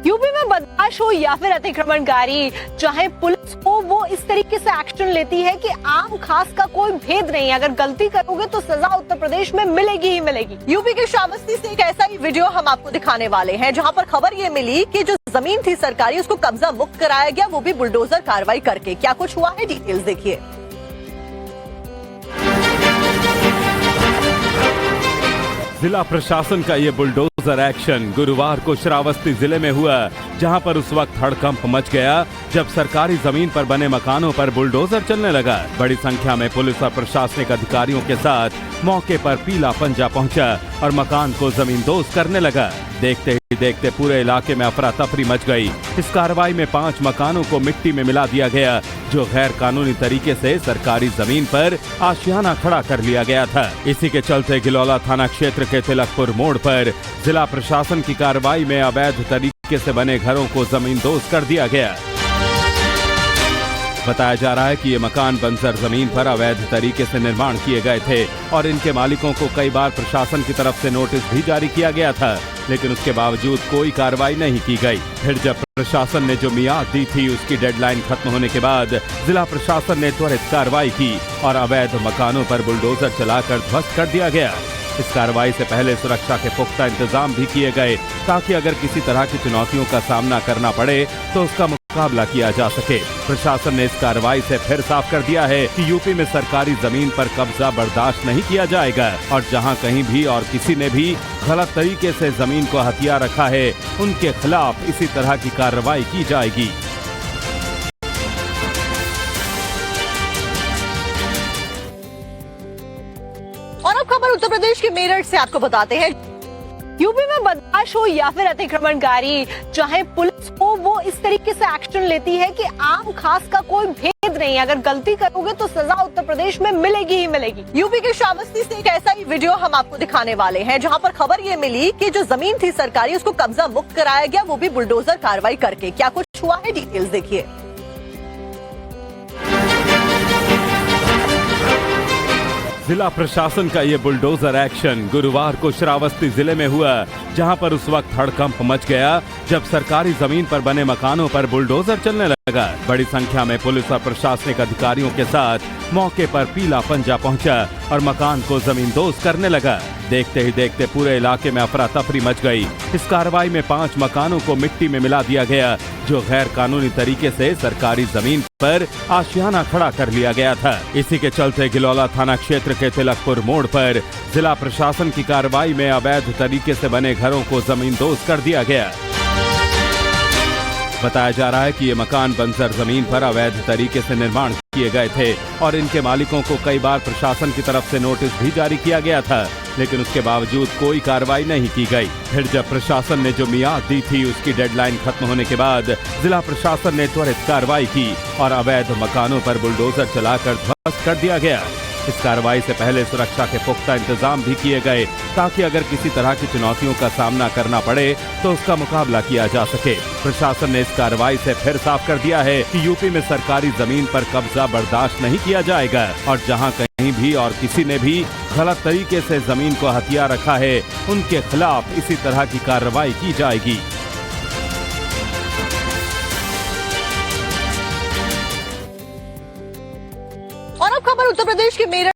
UP में बदमाश हो या फिर अतिक्रमणकारी, चाहे पुलिस हो, वो इस तरीके से एक्शन लेती है कि आम खास का कोई भेद नहीं। अगर गलती करोगे तो सजा उत्तर प्रदेश में मिलेगी ही मिलेगी। यूपी के श्रावस्ती से एक ऐसा ही वीडियो हम आपको दिखाने वाले हैं, जहां पर खबर ये मिली कि जो जमीन थी सरकारी, उसको कब्जा मुक्त कराया गया, वो भी बुलडोजर कार्रवाई करके। क्या कुछ हुआ है, डिटेल्स देखिए। जिला प्रशासन का ये बुलडोजर एक्शन गुरुवार को श्रावस्ती जिले में हुआ, जहां पर उस वक्त हड़कंप मच गया जब सरकारी जमीन पर बने मकानों पर बुलडोजर चलने लगा। बड़ी संख्या में पुलिस और प्रशासनिक अधिकारियों के साथ मौके पर पीला पंजा पहुंचा और मकान को जमींदोज करने लगा। देखते ही देखते पूरे इलाके में अफरा तफरी मच गई। इस कार्रवाई में 5 मकानों को मिट्टी में मिला दिया गया, जो गैर कानूनी तरीके से सरकारी जमीन पर आशियाना खड़ा कर लिया गया था। इसी के चलते गिलौला थाना क्षेत्र के तिलकपुर मोड़ पर जिला प्रशासन की कार्रवाई में अवैध तरीके से बने घरों को जमींदोज कर दिया गया। बताया जा रहा है कि ये मकान बंजर जमीन पर अवैध तरीके से निर्माण किए गए थे और इनके मालिकों को कई बार प्रशासन की तरफ से नोटिस भी जारी किया गया था, लेकिन उसके बावजूद कोई कार्रवाई नहीं की गई। फिर जब प्रशासन ने जो मियाद दी थी, उसकी डेडलाइन खत्म होने के बाद जिला प्रशासन ने त्वरित कार्रवाई की और अवैध मकानों पर बुलडोजर चलाकर ध्वस्त कर दिया गया। इस कार्रवाई से पहले सुरक्षा के पुख्ता इंतजाम भी किए गए, ताकि अगर किसी तरह की चुनौतियों का सामना करना पड़े तो उसका मुकाबला किया जा सके। प्रशासन ने इस कार्रवाई से फिर साफ कर दिया है कि यूपी में सरकारी जमीन पर कब्जा बर्दाश्त नहीं किया जाएगा और जहां कहीं भी और किसी ने भी गलत तरीके से जमीन को हथिया रखा है, उनके खिलाफ इसी तरह की कार्रवाई की जाएगी। और अब खबर उत्तर प्रदेश के मेरठ से आपको बताते हैं। यूपी में बदमाश हो या फिर अतिक्रमणकारी, चाहे पुलिस हो, वो इस तरीके से एक्शन लेती है कि आम खास का कोई भेद नहीं। अगर गलती करोगे तो सजा उत्तर प्रदेश में मिलेगी ही मिलेगी। यूपी के श्रावस्ती से एक ऐसा ही वीडियो हम आपको दिखाने वाले हैं, जहां पर खबर ये मिली कि जो जमीन थी सरकारी, उसको कब्जा मुक्त कराया गया, वो भी बुलडोजर कार्रवाई करके। क्या कुछ हुआ है, डिटेल्स देखिए। जिला प्रशासन का ये बुलडोजर एक्शन गुरुवार को श्रावस्ती जिले में हुआ, जहां पर उस वक्त हड़कंप मच गया जब सरकारी जमीन पर बने मकानों पर बुलडोजर चलने लगा। बड़ी संख्या में पुलिस और प्रशासनिक अधिकारियों के साथ मौके पर पीला पंजा पहुंचा और मकान को जमींदोज करने लगा। देखते ही देखते पूरे इलाके में अफरा तफरी मच गई। इस कार्रवाई में 5 मकानों को मिट्टी में मिला दिया गया, जो गैर कानूनी तरीके से सरकारी जमीन पर आशियाना खड़ा कर लिया गया था। इसी के चलते गिलौला थाना क्षेत्र के तिलकपुर मोड़ पर जिला प्रशासन की कार्रवाई में अवैध तरीके से बने घरों को जमींदोज कर दिया गया। बताया जा रहा है कि ये मकान बंजर जमीन पर अवैध तरीके से निर्माण किए गए थे और इनके मालिकों को कई बार प्रशासन की तरफ से नोटिस भी जारी किया गया था, लेकिन उसके बावजूद कोई कार्रवाई नहीं की गई। फिर जब प्रशासन ने जो मियाद दी थी, उसकी डेडलाइन खत्म होने के बाद जिला प्रशासन ने त्वरित कार्रवाई की और अवैध मकानों पर बुलडोजर चलाकर ध्वस्त कर दिया गया। इस कार्रवाई से पहले सुरक्षा के पुख्ता इंतजाम भी किए गए, ताकि अगर किसी तरह की चुनौतियों का सामना करना पड़े तो उसका मुकाबला किया जा सके। प्रशासन ने इस कार्रवाई से फिर साफ कर दिया है कि यूपी में सरकारी जमीन पर कब्जा बर्दाश्त नहीं किया जाएगा और जहां कहीं भी और किसी ने भी गलत तरीके से जमीन को हथिया रखा है, उनके खिलाफ इसी तरह की कार्रवाई की जाएगी। और अब खबर उत्तर प्रदेश के मेरठ